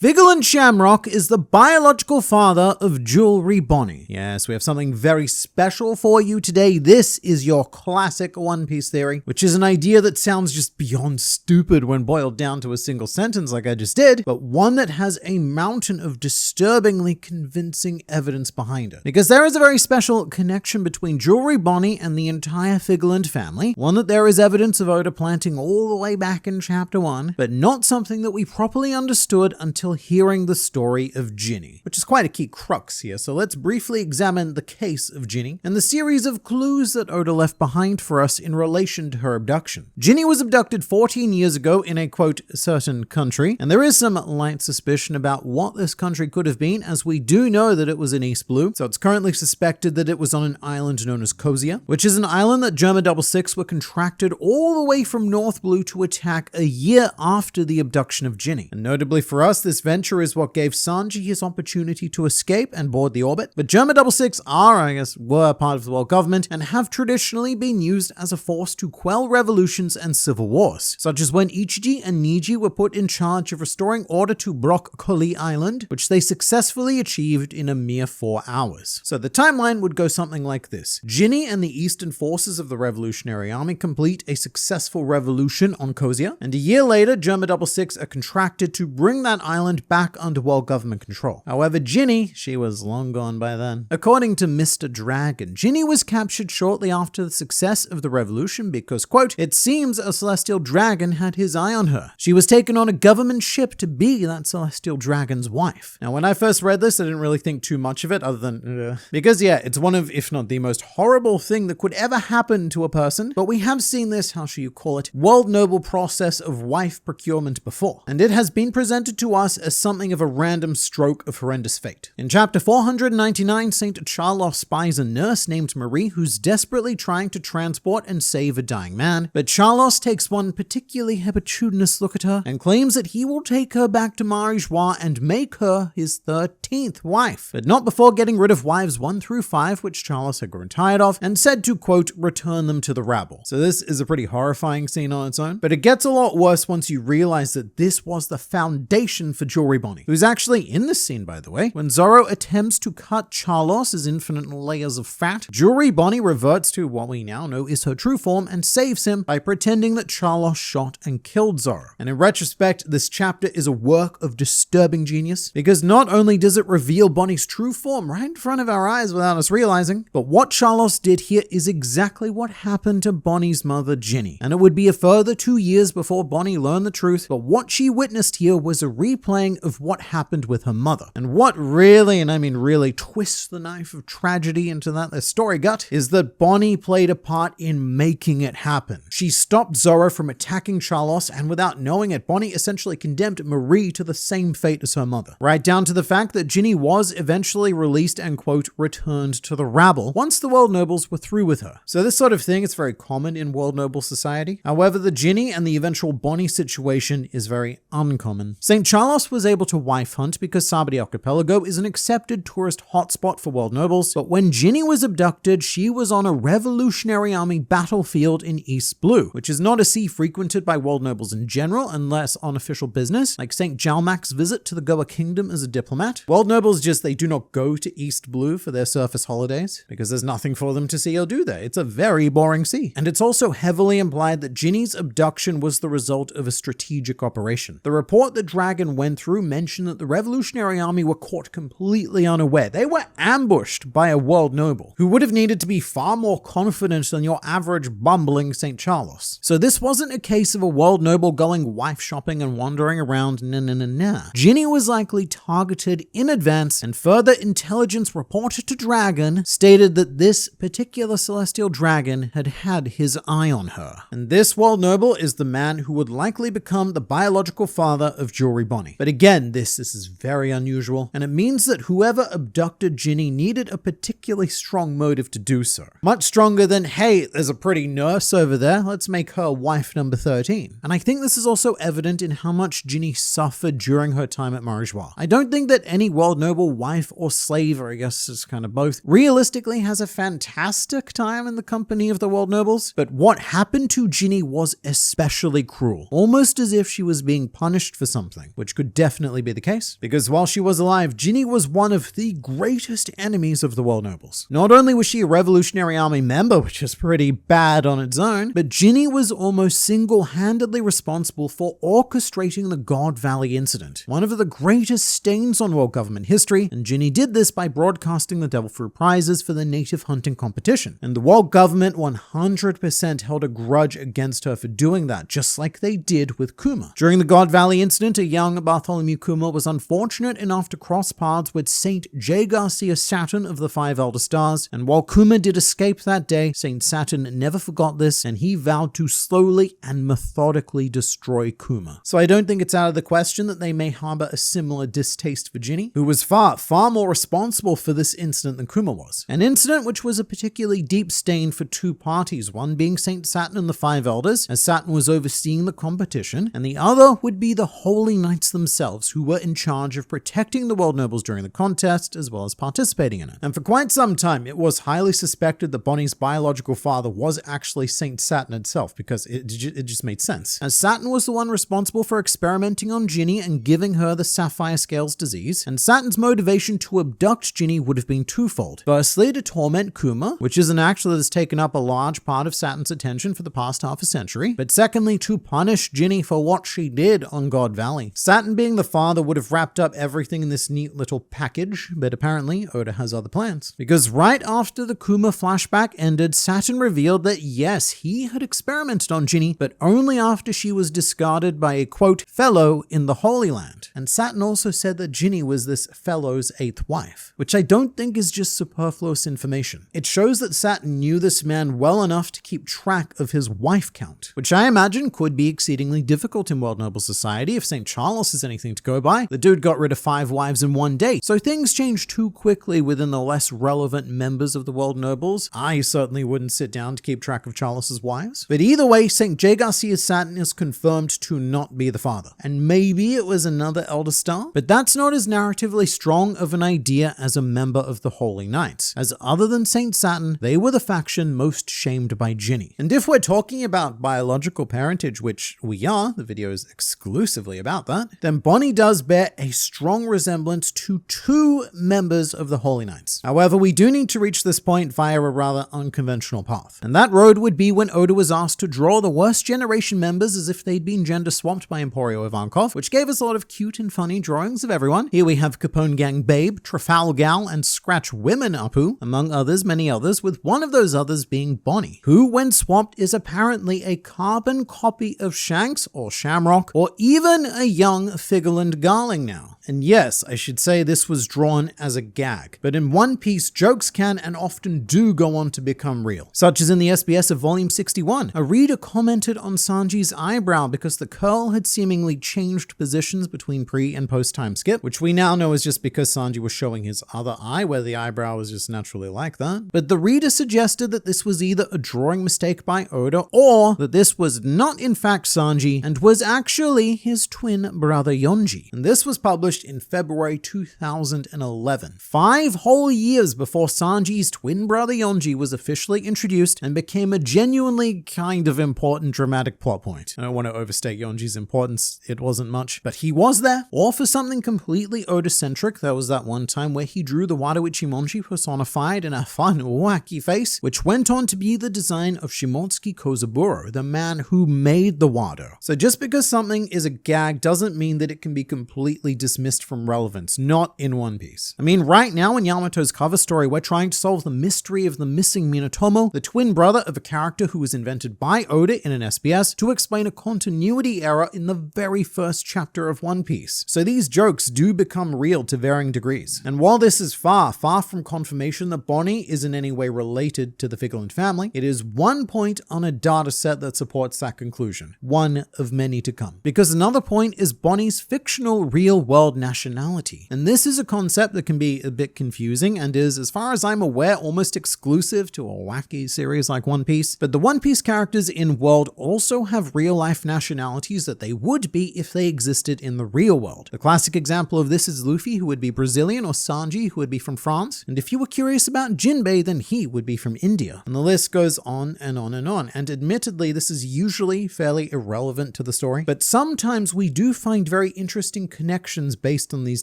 Vigilant Shamrock is the biological father of Jewelry Bonney. Yes, we have something very special for you today. This is your classic One Piece theory, which is an idea that sounds just beyond stupid when boiled down to a single sentence like I just did, but one that has a mountain of disturbingly convincing evidence behind it. Because there is a very special connection between Jewelry Bonney and the entire Vigilant family, one that there is evidence of Oda planting all the way back in Chapter 1, but not something that we properly understood until hearing the story of Ginny, which is quite a key crux here. So let's briefly examine the case of Ginny and the series of clues that Oda left behind for us in relation to her abduction. Ginny was abducted 14 years ago in a quote certain country, and there is some light suspicion about what this country could have been, as we do know that it was in East Blue. So it's currently suspected that it was on an island known as Kozia, which is an island that Germa 66 were contracted all the way from North Blue to attack a year after the abduction of Ginny. And notably for us, this venture is what gave Sanji his opportunity to escape and board the orbit. But Germa 66 were part of the world government and have traditionally been used as a force to quell revolutions and civil wars, such as when Ichiji and Niji were put in charge of restoring order to Broccoli Island, which they successfully achieved in a mere 4 hours. So the timeline would go something like this. Ginny and the eastern forces of the Revolutionary Army complete a successful revolution on Kozia, and a year later, Germa 66 are contracted to bring that island back under world government control. However, Ginny, she was long gone by then. According to Mr. Dragon, Ginny was captured shortly after the success of the revolution because, quote, it seems a celestial dragon had his eye on her. She was taken on a government ship to be that celestial dragon's wife. Now, when I first read this, I didn't really think too much of it other than, because yeah, it's one of, if not the most horrible thing that could ever happen to a person, but we have seen this, how shall you call it, world noble process of wife procurement before, and it has been presented to us as something of a random stroke of horrendous fate. In chapter 499, St. Charles spies a nurse named Marie who's desperately trying to transport and save a dying man, but Charles takes one particularly hebetudinous look at her and claims that he will take her back to Marijois and make her his 13th wife, but not before getting rid of wives 1 through 5, which Charles had grown tired of, and said to, quote, return them to the rabble. So this is a pretty horrifying scene on its own, but it gets a lot worse once you realize that this was the foundation for Jewelry Bonney, who's actually in this scene, by the way. When Zoro attempts to cut Charlos's infinite layers of fat, Jewelry Bonney reverts to what we now know is her true form and saves him by pretending that Charlos shot and killed Zoro. And in retrospect, this chapter is a work of disturbing genius, because not only does it reveal Bonnie's true form right in front of our eyes without us realizing, but what Charlos did here is exactly what happened to Bonnie's mother, Ginny. And it would be a further 2 years before Bonney learned the truth, but what she witnessed here was a replaying of what happened with her mother. And what really, and I mean really, twists the knife of tragedy into that their story gut is that Bonney played a part in making it happen. She stopped Zoro from attacking Charlos, and without knowing it, Bonney essentially condemned Marie to the same fate as her mother. Right down to the fact that Ginny was eventually released and, quote, returned to the rabble once the world nobles were through with her. So this sort of thing is very common in world noble society. However, the Ginny and the eventual Bonney situation is very uncommon. St. Charles was able to wife hunt because Sabadi Archipelago is an accepted tourist hotspot for world nobles, but when Ginny was abducted, she was on a Revolutionary Army battlefield in East Blue, which is not a sea frequented by world nobles in general unless on official business, like St. Jalmac's visit to the Goa Kingdom as a diplomat. World nobles they do not go to East Blue for their surface holidays because there's nothing for them to see or do there. It's a very boring sea. And it's also heavily implied that Ginny's abduction was the result of a strategic operation. The report that Dragon went through mentioned that the Revolutionary Army were caught completely unaware. They were ambushed by a world noble who would have needed to be far more confident than your average bumbling St. Charles. So this wasn't a case of a world noble going wife shopping and wandering around. Nah. Ginny was likely targeted in advance, and further intelligence reported to Dragon stated that this particular celestial dragon had had his eye on her. And this world noble is the man who would likely become the biological father of Jewelry Bonney. But again, this is very unusual, and it means that whoever abducted Ginny needed a particularly strong motive to do so. Much stronger than, hey, there's a pretty nurse over there, let's make her wife number 13. And I think this is also evident in how much Ginny suffered during her time at Marijois. I don't think that any world noble wife or slave, or I guess it's kind of both, realistically has a fantastic time in the company of the world nobles, but what happened to Ginny was especially cruel, almost as if she was being punished for something, which could could definitely be the case, because while she was alive, Ginny was one of the greatest enemies of the world nobles. Not only was she a Revolutionary Army member, which is pretty bad on its own, but Ginny was almost single-handedly responsible for orchestrating the God Valley incident, one of the greatest stains on world government history, and Ginny did this by broadcasting the Devil Fruit prizes for the native hunting competition. And the world government 100% held a grudge against her for doing that, just like they did with Kuma. During the God Valley incident, a young Bartholomew Kuma was unfortunate enough to cross paths with Saint J. Garcia Saturn of the Five Elder Stars, and while Kuma did escape that day, Saint Saturn never forgot this, and he vowed to slowly and methodically destroy Kuma. So I don't think it's out of the question that they may harbor a similar distaste for Ginny, who was far more responsible for this incident than Kuma was. An incident which was a particularly deep stain for two parties, one being Saint Saturn and the Five Elders, as Saturn was overseeing the competition, and the other would be the Holy Knights themselves, who were in charge of protecting the world nobles during the contest, as well as participating in it. And for quite some time, it was highly suspected that Bonney's biological father was actually Saint Saturn itself, because it just made sense, as Saturn was the one responsible for experimenting on Ginny and giving her the Sapphire Scales disease, and Saturn's motivation to abduct Ginny would have been twofold. Firstly, to torment Kuma, which is an act that has taken up a large part of Saturn's attention for the past half a century, but secondly, to punish Ginny for what she did on God Valley. Saturn, being the father, would have wrapped up everything in this neat little package, but apparently Oda has other plans. Because right after the Kuma flashback ended, Saturn revealed that yes, he had experimented on Ginny, but only after she was discarded by a quote, fellow in the Holy Land. And Saturn also said that Ginny was this fellow's 8th wife, which I don't think is just superfluous information. It shows that Saturn knew this man well enough to keep track of his wife count, which I imagine could be exceedingly difficult in world noble society. If St. Charles is anything to go by, the dude got rid of 5 wives in one day, so things changed too quickly within the less relevant members of the world nobles. I certainly wouldn't sit down to keep track of Charles's wives. But either way, St. J. Garcia Saturn is confirmed to not be the father, and maybe it was another Elder Star, but that's not as narratively strong of an idea as a member of the Holy Knights, as other than Saint Saturn, they were the faction most shamed by Ginny. And if we're talking about biological parentage, which we are, the video is exclusively about that, then Bonney does bear a strong resemblance to 2 members of the Holy Knights. However, we do need to reach this point via a rather unconventional path, and that road would be when Oda was asked to draw the worst generation members as if they'd been gender swapped by Emporio Ivankov, which gave us a lot of cute and funny drawings of everyone. Here we have Capone Gang Babe, Trafalgar, and Scratch Women Apu, among others, many others, with one of those others being Bonney, who when swapped is apparently a carbon copy of Shanks or Shamrock, or even a young Figerland Garling now. And yes, I should say this was drawn as a gag, but in One Piece, jokes can and often do go on to become real, such as in the SBS of Volume 61. A reader commented on Sanji's eyebrow because the curl had seemingly changed positions between pre and post time skip, which we now know is just because Sanji was showing his other eye where the eyebrow was just naturally like that. But the reader suggested that this was either a drawing mistake by Oda or that this was not in fact Sanji and was actually his twin brother Yonji. And this was published in February 2011, 5 whole years before Sanji's twin brother Yonji was officially introduced and became a genuinely kind of important dramatic plot point. I don't want to overstate Yonji's importance, it wasn't much, but he was there. Or for something completely Oda-centric, there was that one time where he drew the Wado Ichimonji personified in a fun, wacky face, which went on to be the design of Shimotsuki Kozaburo, the man who made the Wado. So just because something is a gag doesn't mean that it can be completely dismissed from relevance, not in One Piece. I mean, right now in Yamato's cover story, we're trying to solve the mystery of the missing Minatomo, the twin brother of a character who was invented by Oda in an SBS to explain a continuity error in the very first chapter of One Piece. So these jokes do become real to varying degrees. And while this is far from confirmation that Bonney is in any way related to the Figerland family, it is one point on a data set that supports that conclusion. One of many to come. Because another point is Bonney's fictional real-world nationality. And this is a concept that can be a bit confusing and is, as far as I'm aware, almost exclusive to a wacky series like One Piece. But the One Piece characters in world also have real-life nationalities that they would be if they existed in the real world. A classic example of this is Luffy, who would be Brazilian, or Sanji, who would be from France. And if you were curious about Jinbei, then he would be from India. And the list goes on and on and on. And admittedly, this is usually fairly irrelevant to the story, but sometimes we do find very interesting connections based on these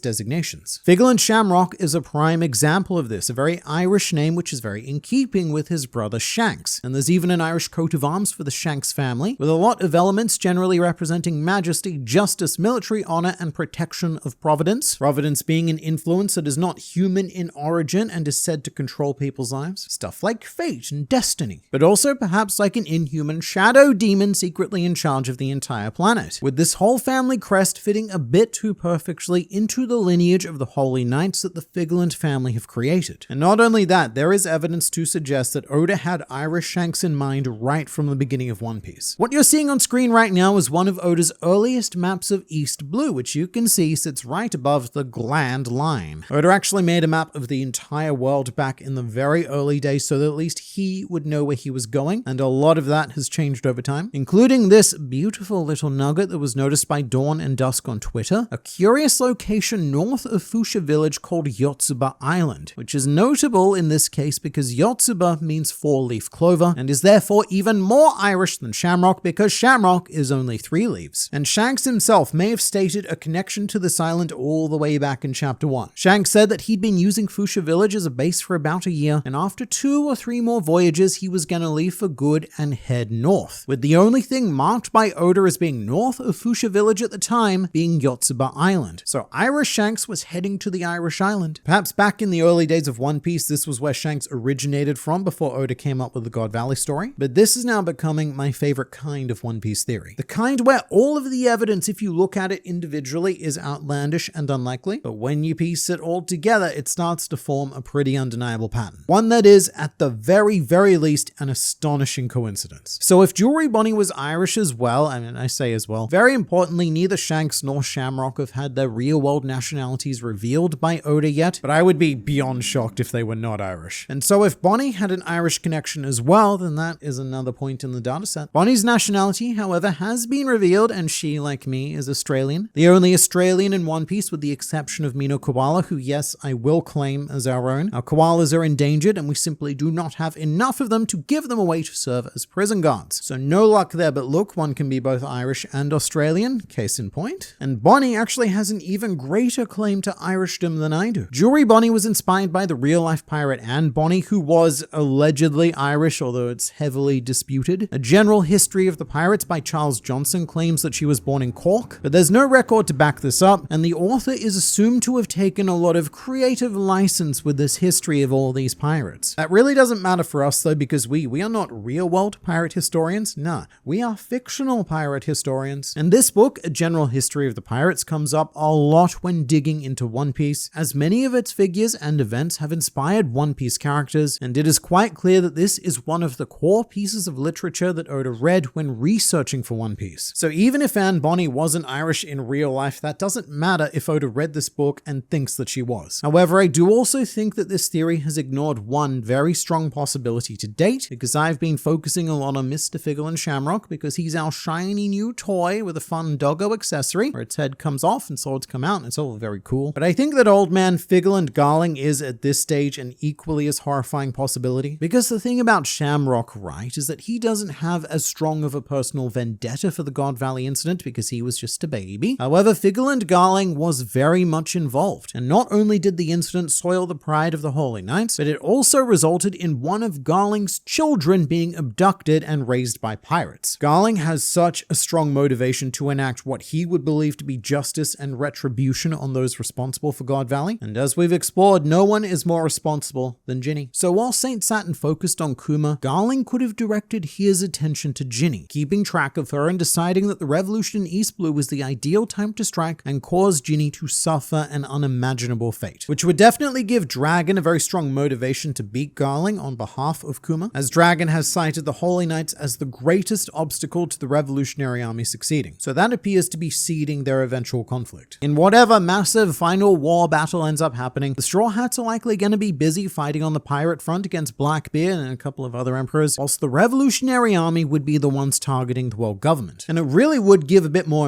designations. Figland Shamrock is a prime example of this, a very Irish name which is very in keeping with his brother Shanks. And there's even an Irish coat of arms for the Shanks family, with a lot of elements generally representing majesty, justice, military honor, and protection of Providence. Providence being an influence that is not human in origin and is said to control people's lives. Stuff like fate and destiny, but also perhaps like an inhuman shadow demon secretly in charge of the entire planet, with this whole family crest fitting a bit too perfectly into the lineage of the Holy Knights that the Figland family have created. And not only that, there is evidence to suggest that Oda had Irish Shanks in mind right from the beginning of One Piece. What you're seeing on screen right now is one of Oda's earliest maps of East Blue, which you can see sits right above the Gland line. Oda actually made a map of the entire world back in the very early days so that at least he would know where he was going, and a lot of that has changed over time, including this beautiful little nugget that was noticed by Dawn and Dusk on Twitter, a curious location north of Fuchsia Village called Yotsuba Island, which is notable in this case because Yotsuba means four-leaf clover and is therefore even more Irish than Shamrock because Shamrock is only 3 leaves. And Shanks himself may have stated a connection to this island all the way back in chapter 1. Shanks said that he'd been using Fuchsia Village as a base for about a year, and after 2 or 3 more voyages he was gonna leave for good and head north, with the only thing marked by Oda as being north of Fuchsia Village at the time being Yotsuba Island. So Irish Shanks was heading to the Irish island. Perhaps back in the early days of One Piece, this was where Shanks originated from before Oda came up with the God Valley story, but this is now becoming my favorite kind of One Piece theory. The kind where all of the evidence, if you look at it individually, is outlandish and unlikely, but when you piece it all together, it starts to form a pretty undeniable pattern. One that is, at the very, very least, an astonishing coincidence. So if Jewelry Bonney was Irish as well, I say as well, very importantly, neither Shanks nor Shamrock have had their real-world nationalities revealed by Oda yet, but I would be beyond shocked if they were not Irish. And so if Bonney had an Irish connection as well, then that is another point in the dataset. Bonney's nationality, however, has been revealed, and she, like me, is Australian. The only Australian in One Piece with the exception of Mino Koala, who, yes, I will claim as our own. Our koalas are endangered, and we simply do not have enough of them to give them away to serve as prison guards. So no luck there, but look, one can be both Irish and Australian, case in point. And Bonney actually has an even greater claim to Irishdom than I do. Jewelry Bonney was inspired by the real-life pirate Anne Bonney, who was allegedly Irish, although it's heavily disputed. A General History of the Pirates by Charles Johnson claims that she was born in Cork, but there's no record to back this up, and the author is assumed to have taken a lot of creative license with this history of all these pirates. That really doesn't matter for us though, because we are not real-world pirate historians. Nah, we are fictional pirate historians. And this book, A General History of the Pirates, comes up a lot when digging into One Piece, as many of its figures and events have inspired One Piece characters, and it is quite clear that this is one of the core pieces of literature that Oda read when researching for One Piece. So even if Anne Bonney wasn't Irish in real life, that doesn't matter if Oda read this book and thinks that she was. However, I do also think that this theory has ignored one very strong possibility to date, because I've been focusing a lot on Mr. Figland Shamrock because he's our shiny new toy with a fun doggo accessory where its head comes off and swords come out, and it's all very cool. But I think that old man Figland Garling is at this stage an equally as horrifying possibility, because the thing about Shamrock, right, is that he doesn't have as strong of a personal vendetta for the God Valley incident because he was just a baby. However, Figland Garling was very much involved, and not only did the incident soil the pride of the Holy Knights, but it also resulted in one of Garling's children being abducted and raised by pirates. Garling has such a strong motivation to enact what he would believe to be justice and retribution on those responsible for God Valley, and as we've explored, no one is more responsible than Ginny. So while Saint Saturn focused on Kuma, Garling could have directed his attention to Ginny, keeping track of her and deciding that the revolution in East Blue was the ideal time to strike and cause Ginny to suffer an unimaginable fate, which would definitely give Dragon a very strong motivation to beat Garling on behalf of Kuma, as Dragon has cited the Holy Knights as the greatest obstacle to the Revolutionary Army succeeding. So that appears to be seeding their eventual conflict. conflict. In whatever massive final war battle ends up happening, the Straw Hats are likely going to be busy fighting on the pirate front against Blackbeard and a couple of other emperors, whilst the Revolutionary Army would be the ones targeting the world government. And it really would give a bit more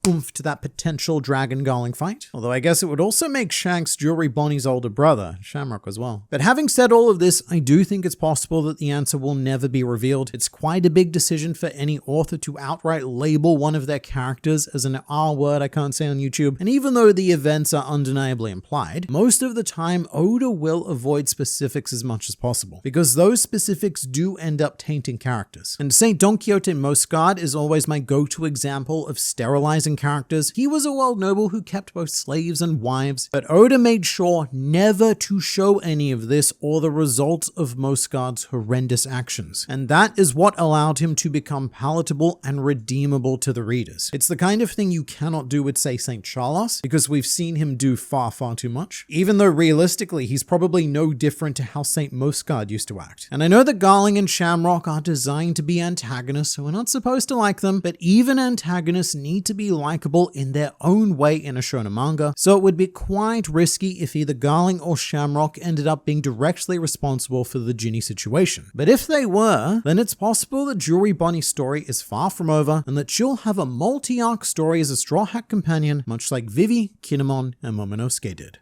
oomph to that potential dragon galling fight. Although I guess it would also make Shanks Jewelry Bonney's older brother, Shamrock, as well. But having said all of this, I do think it's possible that the answer will never be revealed. It's quite a big decision for any author to outright label one of their characters as an R word I can't say on YouTube. And even though the events are undeniably implied, most of the time Oda will avoid specifics as much as possible, because those specifics do end up tainting characters. And to say Don Quixote Moscard is always my go-to example of sterilizing characters, he was a world noble who kept both slaves and wives, but Oda made sure never to show any of this or the results of Moscard's horrendous actions. And that is what allowed him to become palatable and redeemable to the readers. It's the kind of thing you cannot do with, say, St. Charles, because we've seen him do far too much, even though realistically he's probably no different to how St. Moscard used to act. And I know that Garling and Shamrock are designed to be antagonists, so we're not supposed to like them, but even antagonists need to be likable in their own way in a shonen manga, so it would be quite risky if either Garling or Shamrock ended up being directly responsible for the Ginny situation. But if they were, then it's possible that Jewelry Bonney's story is far from over, and that she'll have a multi-arc story as a Straw Hat companion, much like Vivi, Kinemon, and Momonosuke did.